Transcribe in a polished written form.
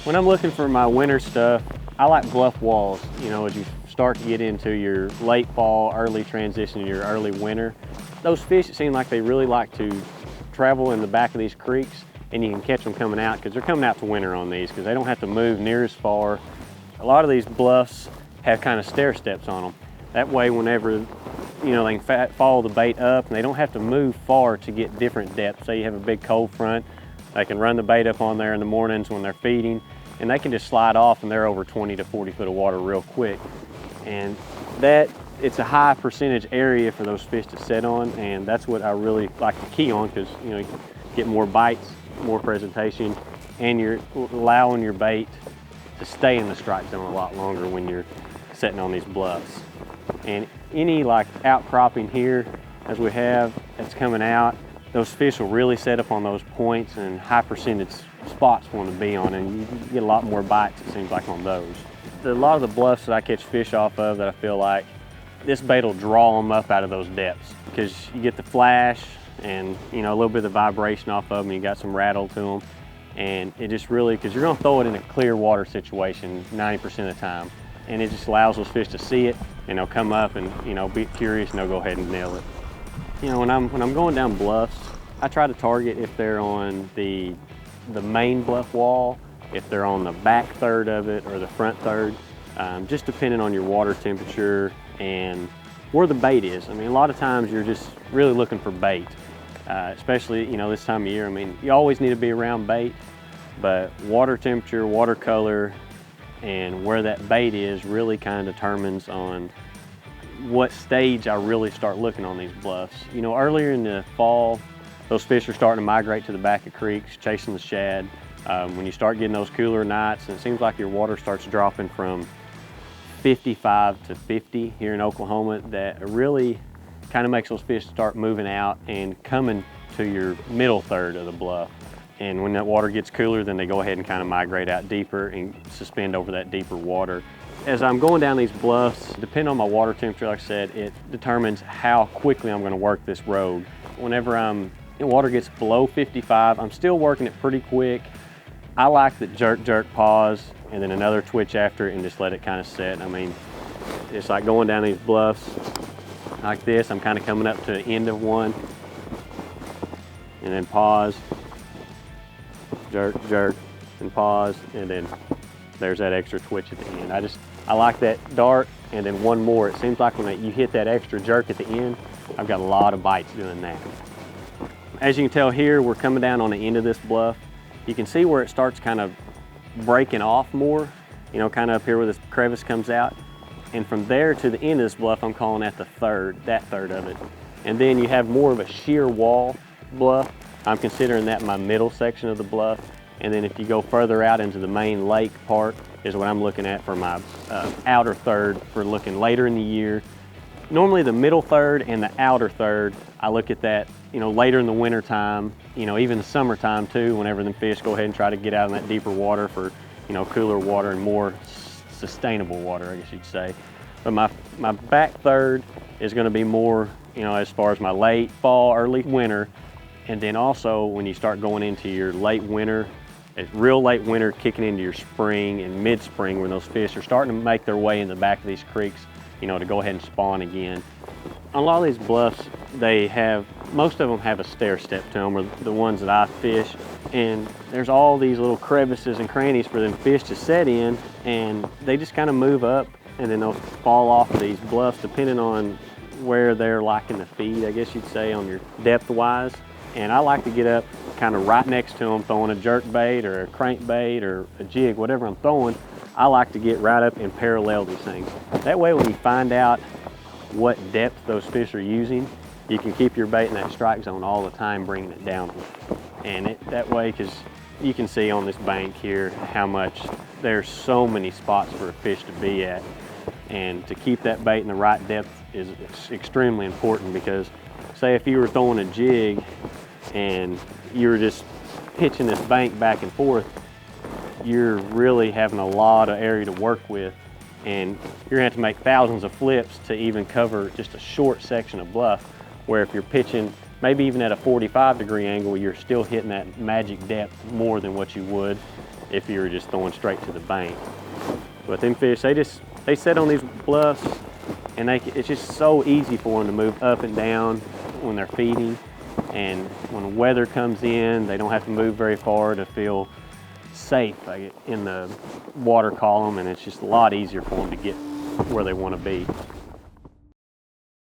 When I'm looking for my winter stuff, I like bluff walls. You know, as you start to get into your late fall, early transition to your early winter, those fish, it seem like they really like to travel in the back of these creeks, and you can catch them coming out because they're coming out to winter on these because they don't have to move near as far. A lot of these bluffs have kind of stair steps on them. That way, whenever, you know, they can follow the bait up and they don't have to move far to get different depths. Say you have a big cold front, they can run the bait up on there in the mornings when they're feeding, and they can just slide off and they're over 20 to 40 foot of water real quick. And it's a high percentage area for those fish to set on, and that's what I really like to key on because, you know, you get more bites, more presentation, and you're allowing your bait to stay in the strike zone a lot longer when you're setting on these bluffs. And any like outcropping here, as we have, that's coming out, those fish will really set up on those points and high percentage spots for them to be on, and you get a lot more bites, it seems like, on those. A lot of the bluffs that I catch fish off of, that I feel like this bait will draw them up out of those depths because you get the flash and, you know, a little bit of the vibration off of them, you got some rattle to them, and it just really, because you're going to throw it in a clear water situation 90% of the time, and it just allows those fish to see it, and they'll come up and, you know, be curious, and they'll go ahead and nail it. You know, when I'm going down bluffs, I try to target if they're on the main bluff wall, if they're on the back third of it or the front third, just depending on your water temperature and where the bait is. I mean, a lot of times you're just really looking for bait, especially, you know, this time of year. I mean, you always need to be around bait, but water temperature, water color, and where that bait is really kind of determines on what stage I really start looking on these bluffs. You know, earlier in the fall, those fish are starting to migrate to the back of creeks, chasing the shad. When you start getting those cooler nights, and it seems like your water starts dropping from 55 to 50 here in Oklahoma, that really kind of makes those fish start moving out and coming to your middle third of the bluff. And when that water gets cooler, then they go ahead and kind of migrate out deeper and suspend over that deeper water. As I'm going down these bluffs, depending on my water temperature, like I said, it determines how quickly I'm going to work this road. Whenever the water gets below 55, I'm still working it pretty quick. I like the jerk, pause, and then another twitch after it and just let it kind of set. I mean, it's like going down these bluffs like this. I'm kind of coming up to the end of one, and then pause, jerk, and pause, and then there's that extra twitch at the end. I like that dart, and then one more. It seems like when you hit that extra jerk at the end, I've got a lot of bites doing that. As you can tell here, we're coming down on the end of this bluff. You can see where it starts kind of breaking off more, you know, kind of up here where this crevice comes out. And from there to the end of this bluff, I'm calling that that third of it. And then you have more of a sheer wall bluff. I'm considering that my middle section of the bluff. And then if you go further out into the main lake part is what I'm looking at for my outer third for looking later in the year. Normally the middle third and the outer third, I look at that, you know, later in the winter time, you know, even the summertime too, whenever the fish go ahead and try to get out in that deeper water for, you know, cooler water and more sustainable water, I guess you'd say. But my back third is going to be more, you know, as far as my late fall, early winter. And then also when you start going into your late winter, real late winter kicking into your spring and mid-spring when those fish are starting to make their way in the back of these creeks, you know, to go ahead and spawn again. On a lot of these bluffs, most of them have a stair step to them, or the ones that I fish, and there's all these little crevices and crannies for them fish to set in, and they just kind of move up, and then they'll fall off of these bluffs depending on where they're liking to feed, I guess you'd say, on your depth-wise. And I like to get up kind of right next to them, throwing a jerk bait or a crankbait or a jig, whatever I'm throwing. I like to get right up and parallel these things. That way when you find out what depth those fish are using, you can keep your bait in that strike zone all the time, bringing it down. And that way, because you can see on this bank here how much there's so many spots for a fish to be at. And to keep that bait in the right depth is extremely important, because say if you were throwing a jig and you were just pitching this bank back and forth, you're really having a lot of area to work with, and you're gonna have to make thousands of flips to even cover just a short section of bluff, where if you're pitching maybe even at a 45-degree angle, you're still hitting that magic depth more than what you would if you were just throwing straight to the bank. But them fish, they sit on these bluffs, and it's just so easy for them to move up and down when they're feeding. And when weather comes in, they don't have to move very far to feel safe in the water column, and it's just a lot easier for them to get where they want to be.